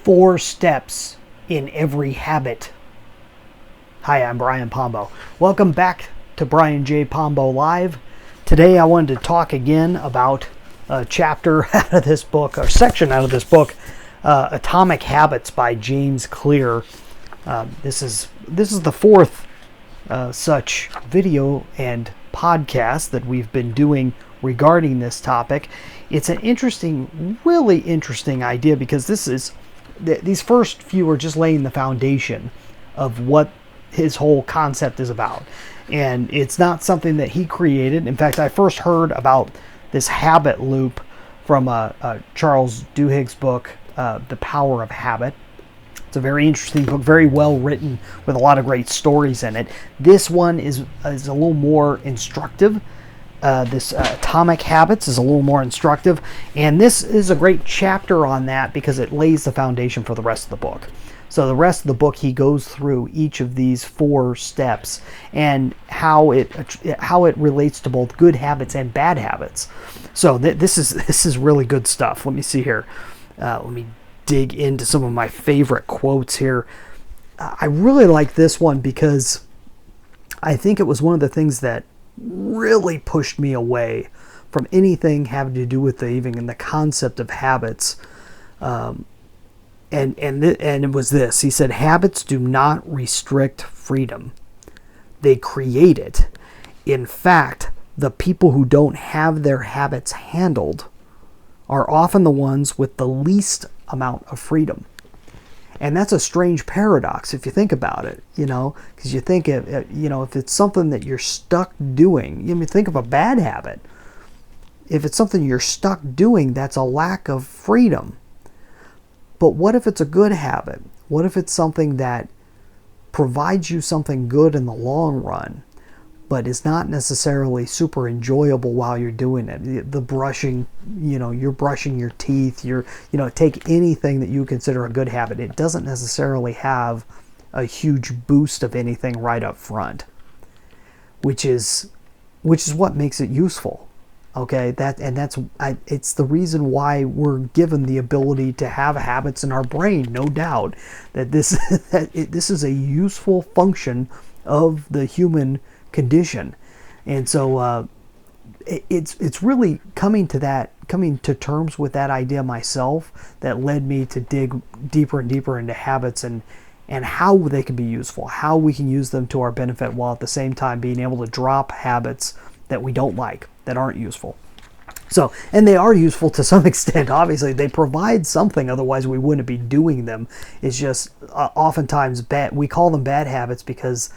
4 steps in every habit. Hi, I'm Brian Pombo. Welcome back to Brian J. Pombo Live. Today I wanted to talk again about a chapter out of this book, or section out of this book, Atomic Habits by James Clear. This is the fourth such video and podcast that we've been doing regarding this topic. It's an interesting, really interesting idea, because these first few are just laying the foundation of what his whole concept is about. And it's not something that he created. In fact, I first heard about this habit loop from Charles Duhigg's book, The Power of Habit. It's a very interesting book, very well written, with a lot of great stories in it. This one is a little more instructive. This Atomic Habits is a little more instructive, and this is a great chapter on that because it lays the foundation for the rest of the book. So the rest of the book, he goes through each of these 4 steps and how it relates to both good habits and bad habits. So this is really good stuff. Let me see here. Let me dig into some of my favorite quotes here. I really like this one because I think it was one of the things that really pushed me away from anything having to do with even the concept of habits. And it was this. He said, habits do not restrict freedom. They create it. In fact, the people who don't have their habits handled are often the ones with the least amount of freedom. And that's a strange paradox if you think about it, because you think, if it's something that you're stuck doing, think of a bad habit. If it's something you're stuck doing, that's a lack of freedom. But what if it's a good habit? What if it's something that provides you something good in the long run, but is not necessarily super enjoyable while you're doing it? The brushing, you're brushing your teeth, take anything that you consider a good habit. It doesn't necessarily have a huge boost of anything right up front, which is what makes it useful. Okay, it's the reason why we're given the ability to have habits in our brain. No doubt that this is a useful function of the human condition. And so it's really coming to terms with that idea myself that led me to dig deeper and deeper into habits and how they can be useful, how we can use them to our benefit, while at the same time being able to drop habits that we don't like, that aren't useful. So, and they are useful to some extent. Obviously, they provide something, otherwise we wouldn't be doing them. It's just oftentimes bad. We call them bad habits because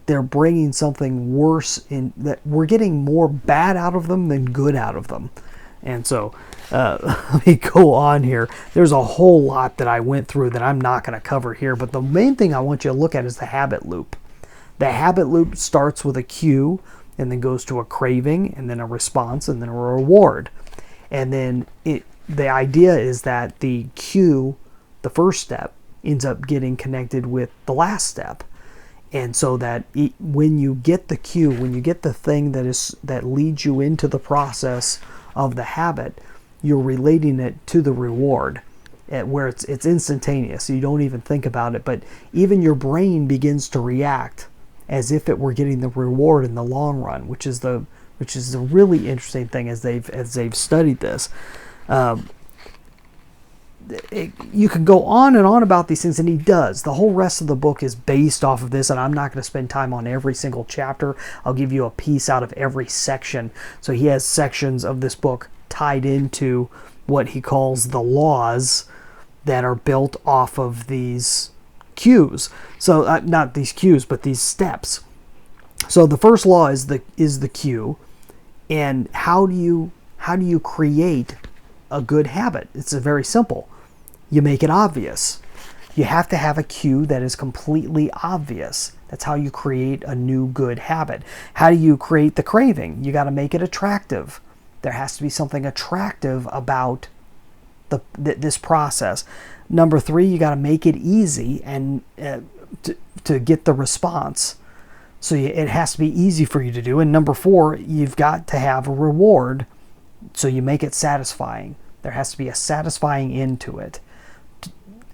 they're bringing something worse in, that we're getting more bad out of them than good out of them. And so let me go on here. There's a whole lot that I went through that I'm not going to cover here, but the main thing I want you to look at is the habit loop. The habit loop starts with a cue, and then goes to a craving, and then a response, and then a reward. And then the idea is that the cue, the first step, ends up getting connected with the last step. And so that when you get the cue, when you get the thing that leads you into the process of the habit, you're relating it to the reward, where it's instantaneous. You don't even think about it, but even your brain begins to react as if it were getting the reward in the long run, which is the really interesting thing as they've studied this. You can go on and on about these things, and he does. The whole rest of the book is based off of this, and I'm not going to spend time on every single chapter. I'll give you a piece out of every section. So he has sections of this book tied into what he calls the laws that are built off of these cues. So not these cues, but these steps. So the first law is the cue, and how do you create a good habit? It's very simple. You make it obvious. You have to have a cue that is completely obvious. That's how you create a new good habit. How do you create the craving? You got to make it attractive. There has to be something attractive about this process. Number 3, you got to make it easy and to get the response. So it has to be easy for you to do. And number 4, you've got to have a reward, so you make it satisfying. There has to be a satisfying end to it.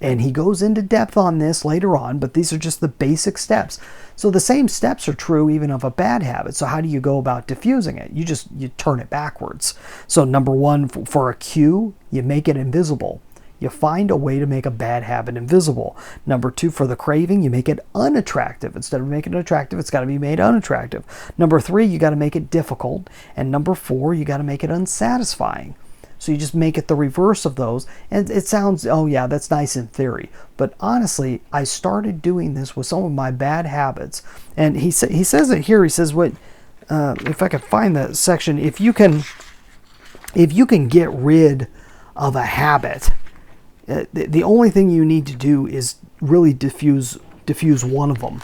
And he goes into depth on this later on, but these are just the basic steps. So the same steps are true even of a bad habit. So how do you go about diffusing it? You turn it backwards. So number one, for a cue, you make it invisible. You find a way to make a bad habit invisible. Number two, for the craving, you make it unattractive. Instead of making it attractive, it's got to be made unattractive. Number three, you got to make it difficult. And number four, you got to make it unsatisfying. So you just make it the reverse of those. And it sounds, oh yeah, that's nice in theory. But honestly, I started doing this with some of my bad habits. And he says it here. He says, what, if I could find that section, if you can get rid of a habit, the only thing you need to do is really diffuse one of them.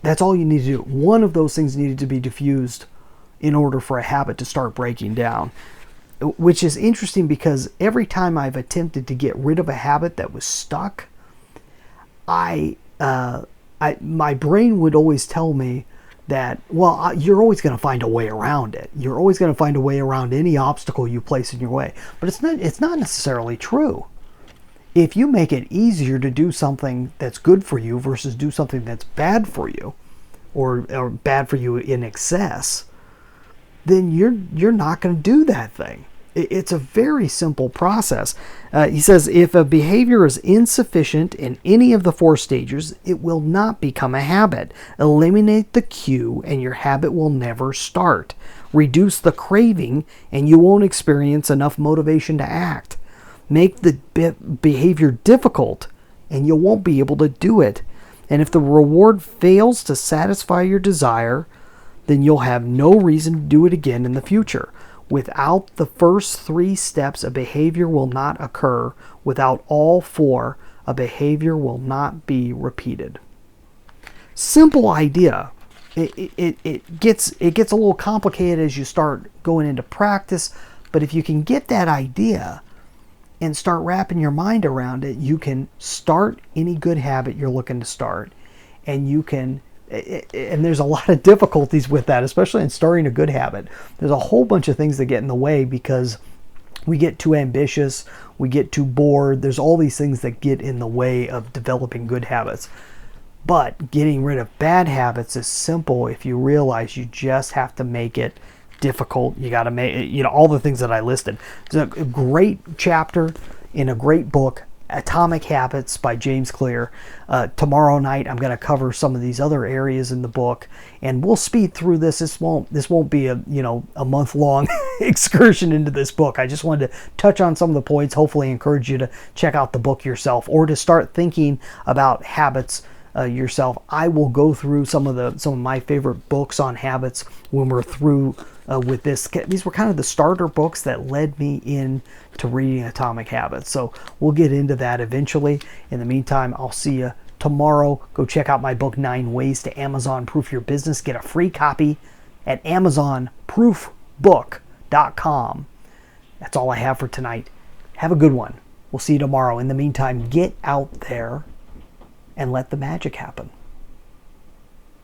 That's all you need to do. One of those things needed to be diffused in order for a habit to start breaking down. Which is interesting because every time I've attempted to get rid of a habit that was stuck, my brain would always tell me that, well, you're always going to find a way around it. You're always going to find a way around any obstacle you place in your way. But it's not necessarily true. If you make it easier to do something that's good for you versus do something that's bad for you, or bad for you in excess, then you're not going to do that thing. It's a very simple process. He says, if a behavior is insufficient in any of the four stages, it will not become a habit. Eliminate the cue and your habit will never start. Reduce the craving and you won't experience enough motivation to act. Make the behavior difficult and you won't be able to do it. And if the reward fails to satisfy your desire, then you'll have no reason to do it again in the future. Without the first three steps, a behavior will not occur. Without all four, a behavior will not be repeated. Simple idea. It gets a little complicated as you start going into practice, but if you can get that idea and start wrapping your mind around it, you can start any good habit you're looking to start, and you can. And there's a lot of difficulties with that, especially in starting a good habit. There's a whole bunch of things that get in the way because we get too ambitious, we get too bored. There's all these things that get in the way of developing good habits. But getting rid of bad habits is simple if you realize you just have to make it difficult. You got to make, all the things that I listed. It's a great chapter in a great book, Atomic Habits by James Clear. Tomorrow night I'm going to cover some of these other areas in the book, and we'll speed through this. This won't be a month-long excursion into this book. I just wanted to touch on some of the points, hopefully encourage you to check out the book yourself or to start thinking about habits yourself. I will go through some of my favorite books on habits when we're through with this. These were kind of the starter books that led me in to reading Atomic Habits. So we'll get into that eventually. In the meantime, I'll see you tomorrow. Go check out my book, 9 Ways to Amazon Proof Your Business. Get a free copy at AmazonProofBook.com. That's all I have for tonight. Have a good one. We'll see you tomorrow. In the meantime, get out there and let the magic happen.